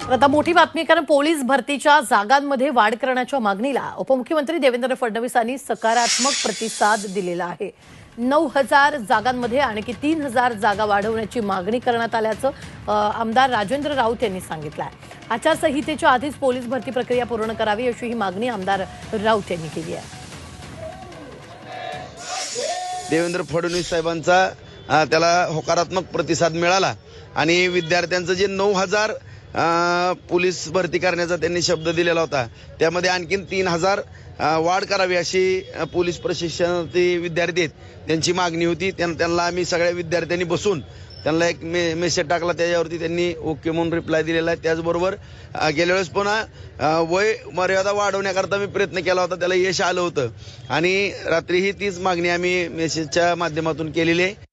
तर आता मोठी बातमी, कारण पोलीस भरतीच्या जागांमध्ये वाढ करण्याच्या मागणीला उपमुख्यमंत्री देवेंद्र फडणवीसांनी सकारात्मक प्रतिसाद दिलेला आहे। 9,000 जागांमध्ये आणखी 3,000 जागा वाढवण्याची मागणी करण्यात आल्याचं आमदार राजेंद्र राऊत यांनी सांगितलं आहे। आचारसंहितेच्या आधीच पोलीस भरती प्रक्रिया पूर्ण करावी अशी ही मागणी आमदार राऊत यांनी केली आहे। देवेंद्र फडणवीस साहेबांचा त्याला होकारात्मक प्रतिसाद मिळाला आणि विद्यार्थ्यांचं जे 9,000 पोलीस भरती करण्याचा त्यांनी शब्द दिलेला होता, त्यामध्ये आणखीन 3,000 वाढ करावी अशी पोलीस प्रशिक्षणार्थी विद्यार्थी आहेत त्यांची मागणी होती। त्यांना आम्ही सगळ्या विद्यार्थ्यांनी बसून त्यांना एक मेसेज टाकला, त्याच्यावरती त्यांनी ओके म्हणून रिप्लाय दिलेला आहे। त्याचबरोबर गेल्या वेळेस पुन्हा वय मर्यादा वाढवण्याकरता मी प्रयत्न केला होता, त्याला यश आलं होतं आणि रात्रीही तीच मागणी आम्ही मेसेजच्या माध्यमातून केलेली आहे।